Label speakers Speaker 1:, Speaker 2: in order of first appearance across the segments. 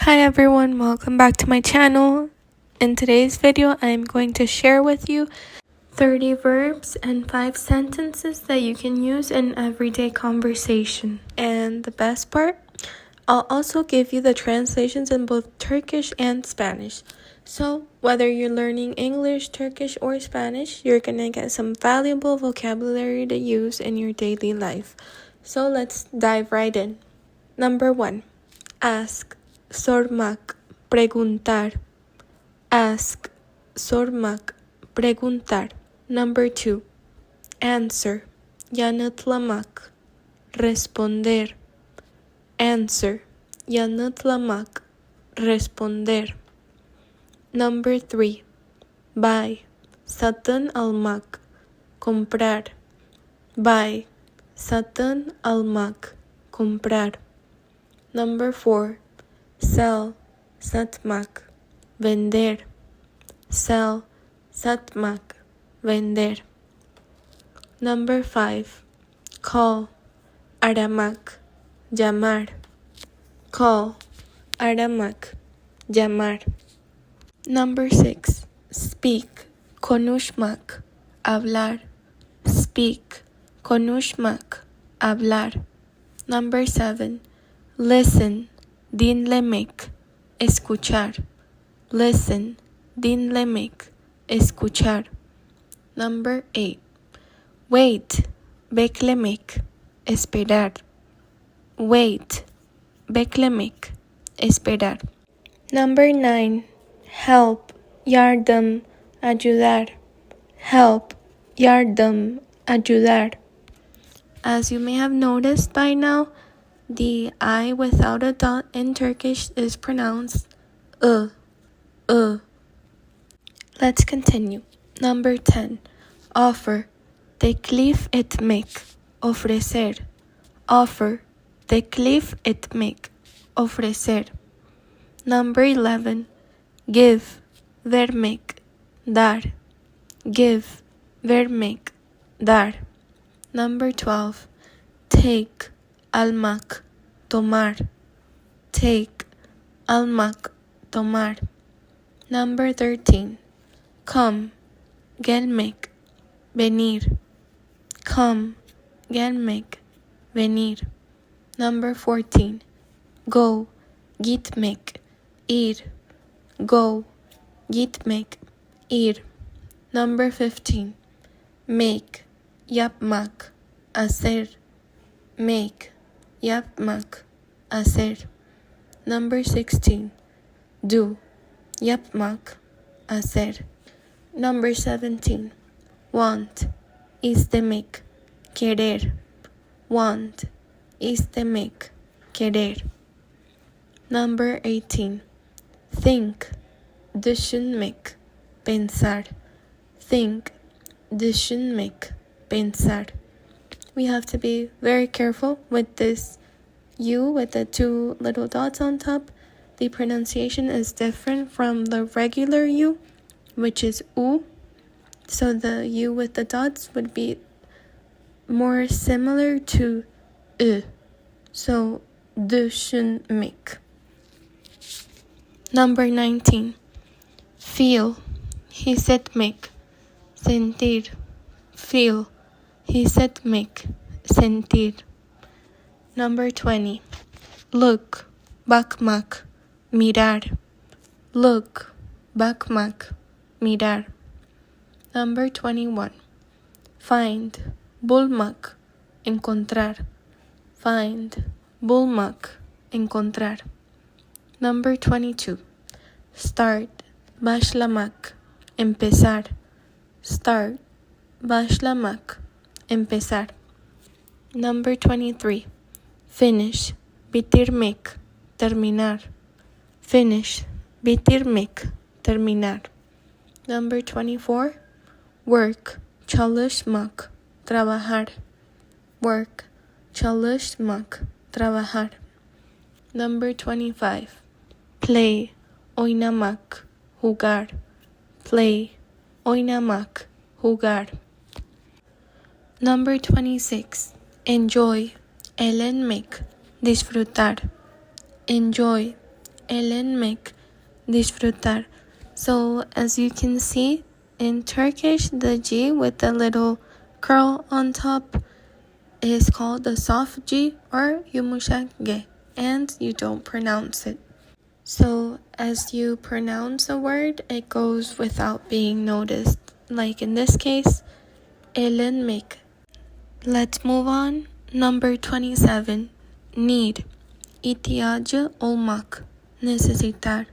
Speaker 1: Hi everyone, welcome back to my channel. In today's video, I am going to share with you 30 verbs and 5 sentences that you can use in everyday conversation. And the best part, I'll also give you the translations in both Turkish and Spanish. So whether you're learning English, Turkish, or Spanish, you're gonna get some valuable vocabulary to use in your daily life. So let's dive right in. Number 1, ask. Sormak, preguntar. Ask, sormak, preguntar. Number 2, answer, yanıtlamak, responder. Answer, yanıtlamak, responder. Number 3, buy, satın almak, comprar. Buy, satın almak, comprar. Number 4, sell, satmak, vender. Sell, satmak, vender. Number 5, call, aramak, llamar. Call, aramak, llamar. Number 6, speak, konuşmak, hablar. Speak, konuşmak, hablar. Number 7, listen, dinlemek, escuchar. Listen, dinlemek, escuchar. Number 8, wait, beklemek, esperar. Wait, beklemek, esperar. Number 9, help, yardım, ayudar. Help, yardım, ayudar. As you may have noticed by now, the I without a dot in Turkish is pronounced Let's continue. Number 10, offer, teklif etmek, ofrecer. Offer, teklif etmek, ofrecer. Number 11, give, vermek, dar. Give, vermek, dar. Number 12, take, almak, tomar. Take, almak, tomar. Number 13, come, gelmek, venir. Come, gelmek, venir. Number 14, go, gitmek, ir. Go, gitmek, ir. Number 15, make, yapmak, hacer. Make, yapmak, hacer. Number 16, do, yapmak, hacer. Number 17, want, istemek, querer. Want, istemek, querer. Number 18, think, düşünmek, pensar. Think, düşünmek, pensar. We have to be very careful with this U with the 2 little dots on top. The pronunciation is different from the regular U, which is U. So the U with the dots would be more similar to Ü. So düşünmek. Number 19, feel, hissetmek, sentir. Feel, hissetmek, sentir. Number 20, look, bakmak, mirar. Look, bakmak, mirar. Number 21, find, bulmak, encontrar. Find, bulmak, encontrar. Number 22, start, başlamak, empezar. Start, başlamak, empezar. Number 23, finish, bitirmek, terminar. Finish, bitirmek, terminar. Number 24, work, çalışmak, trabajar. Work, çalışmak, trabajar. Number 25, play, oynamak, jugar. Play, oynamak, jugar. Number 26, enjoy, eğlenmek, disfrutar. Enjoy, eğlenmek, disfrutar. So as you can see, in Turkish, the G with the little curl on top is called the soft G or yumuşak G, and you don't pronounce it. So as you pronounce a word, it goes without being noticed. Like in this case, eğlenmek. Let's move on. Number 27. Need. İhtiyacı olmak. Necesitar.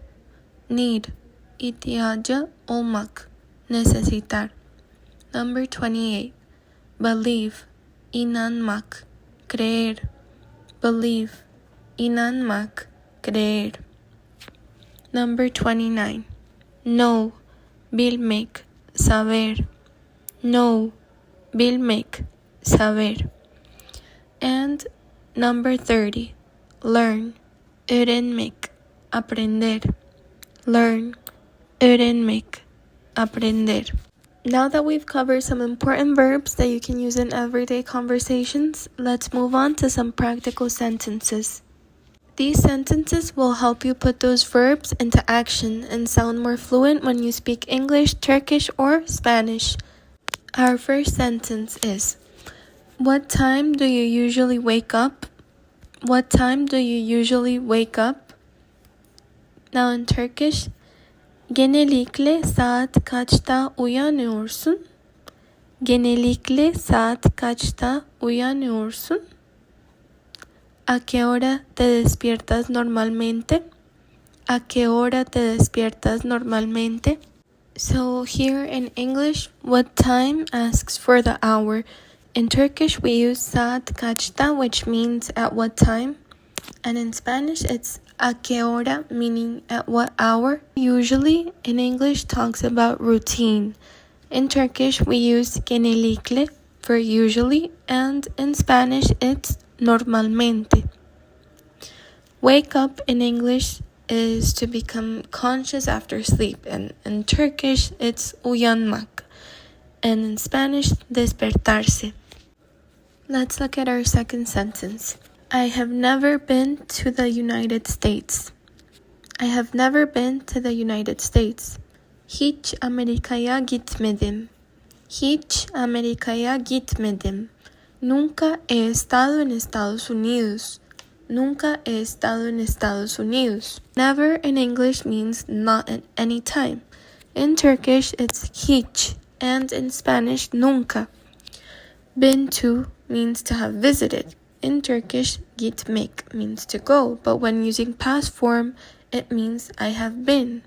Speaker 1: Need. İhtiyacı olmak. Necesitar. Number 28. Believe. İnanmak. Creer. Believe. İnanmak. Creer. Number 29. Know. Bilmek. Saber. Know. Bilmek. Saber. And number 30. Learn. Öğrenmek. Aprender. Learn. Öğrenmek. Aprender. Now that we've covered some important verbs that you can use in everyday conversations, let's move on to some practical sentences. These sentences will help you put those verbs into action and sound more fluent when you speak English, Turkish, or Spanish. Our first sentence is, what time do you usually wake up? What time do you usually wake up? Now in Turkish, genellikle saat kaçta uyanıyorsun? Genellikle saat kaçta uyanıyorsun? ¿A qué hora te despiertas normalmente? ¿A qué hora te despiertas normalmente? So here in English, what time asks for the hour. In Turkish, we use saat kaçta, which means at what time. And in Spanish, it's a qué hora, meaning at what hour. Usually, in English, talks about routine. In Turkish, we use genellikle for usually, and in Spanish, it's normalmente. Wake up in English is to become conscious after sleep, and in Turkish, it's uyanmak. And in Spanish, despertarse. Let's look at our second sentence. I have never been to the United States. I have never been to the United States. Hiç Amerika'ya gitmedim. Hiç Amerika'ya gitmedim. Nunca he estado en Estados Unidos. Nunca he estado en Estados Unidos. Never in English means not at any time. In Turkish, it's hiç, and in Spanish, nunca. Been to means to have visited. In Turkish, gitmek means to go, but when using past form, it means I have been.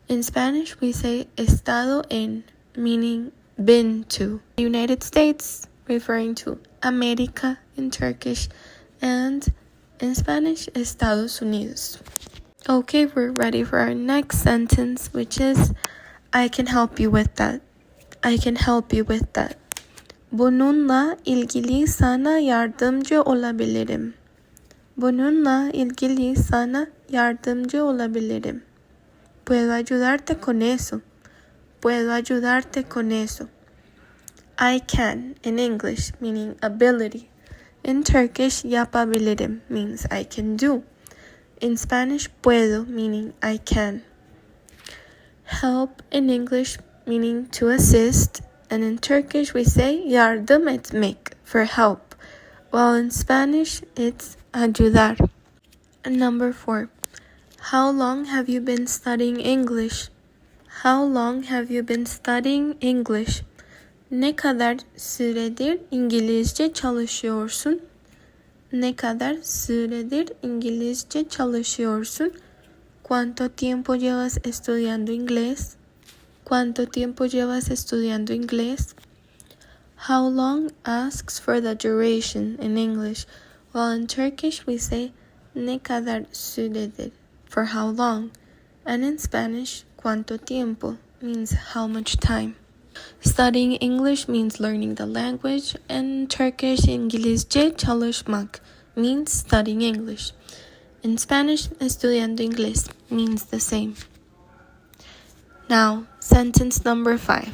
Speaker 1: In Spanish, we say estado en, meaning been to. United States, referring to America in Turkish, and in Spanish, Estados Unidos. Okay, we're ready for our next sentence, which is I can help you with that. I can help you with that. Bununla ilgili sana yardımcı olabilirim. Bununla ilgili sana yardımcı olabilirim. Puedo ayudarte con eso. Puedo ayudarte con eso. I can in English, meaning ability. In Turkish, yapabilirim means I can do. In Spanish, puedo meaning I can. Help in English meaning to assist. And in Turkish, we say yardım etmek for help. While in Spanish, it's ayudar. And number 4. How long have you been studying English? How long have you been studying English? Ne kadar süredir İngilizce çalışıyorsun? Ne kadar süredir İngilizce çalışıyorsun? ¿Cuánto tiempo llevas estudiando inglés? ¿Cuánto tiempo llevas estudiando inglés? How long asks for the duration in English, while in Turkish we say ne kadar süredir for how long, and in Spanish cuánto tiempo means how much time. Studying English means learning the language, and in Turkish İngilizce çalışmak means studying English. In Spanish, estudiando inglés means the same. Now, sentence number 5.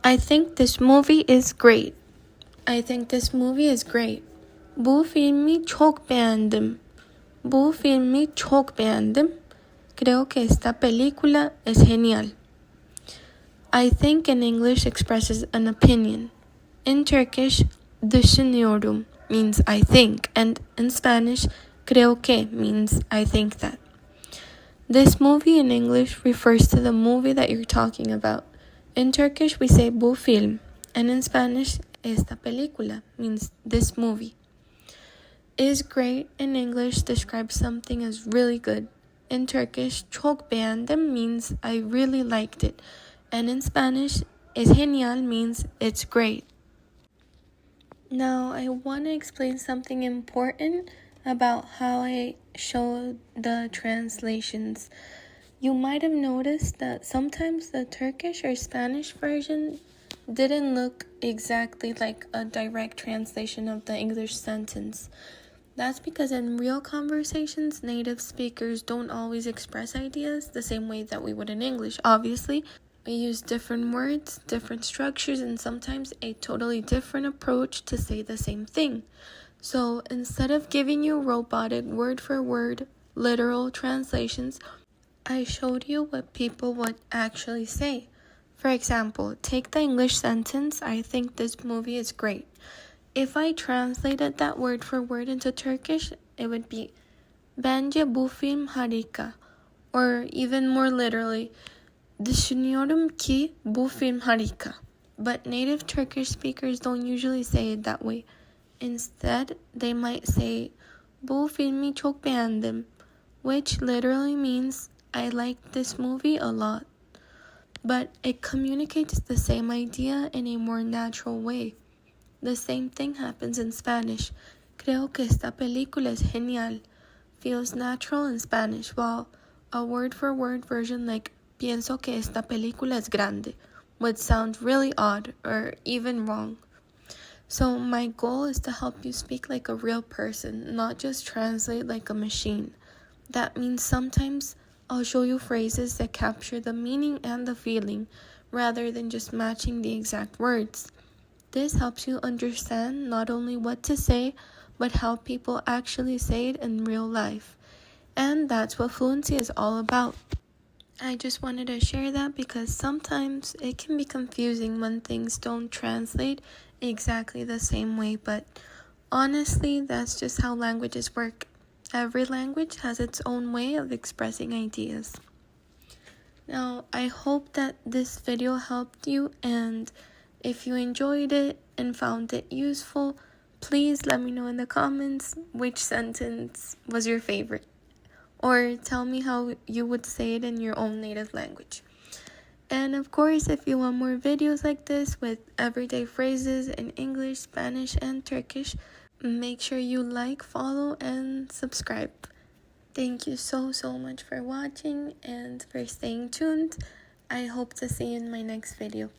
Speaker 1: I think this movie is great. I think this movie is great. Bu filmi çok beğendim. Bu filmi çok beğendim. Creo que esta película es genial. I think in English expresses an opinion. In Turkish, düşünüyorum means I think, and in Spanish, creo que means I think that. This movie in English refers to the movie that you're talking about. In Turkish, we say bu film, and in Spanish, esta película means this movie. Is great in English describes something as really good. In Turkish, çok beğendim means I really liked it. And in Spanish, es genial means it's great. Now, I want to explain something important about how I show the translations. You might have noticed that sometimes the Turkish or Spanish version didn't look exactly like a direct translation of the English sentence. That's because in real conversations, native speakers don't always express ideas the same way that we would in English. Obviously, we use different words, different structures, and sometimes a totally different approach to say the same thing. So instead of giving you robotic word-for-word literal translations, I showed you what people would actually say. For example, take the English sentence, I think this movie is great. If I translated that word for word into Turkish, it would be Bence bu film harika. Or even more literally, düşünüyorum ki bu film harika. But native Turkish speakers don't usually say it that way. Instead, they might say, bu filmi çok beğendim, which literally means I liked this movie a lot. But it communicates the same idea in a more natural way. The same thing happens in Spanish. Creo que esta película es genial. Feels natural in Spanish, while a word-for-word version like pienso que esta película es grande would sound really odd or even wrong. So my goal is to help you speak like a real person, not just translate like a machine. That means sometimes I'll show you phrases that capture the meaning and the feeling rather than just matching the exact words. This helps you understand not only what to say, but how people actually say it in real life. And that's what fluency is all about. I just wanted to share that because sometimes it can be confusing when things don't translate exactly the same way, but honestly, that's just how languages work. Every language has its own way of expressing ideas. Now, I hope that this video helped you, and if you enjoyed it and found it useful, please let me know in the comments which sentence was your favorite. Or tell me how you would say it in your own native language. And of course, if you want more videos like this with everyday phrases in English, Spanish, and Turkish, make sure you like, follow, and subscribe. Thank you so much for watching and for staying tuned. I hope to see you in my next video.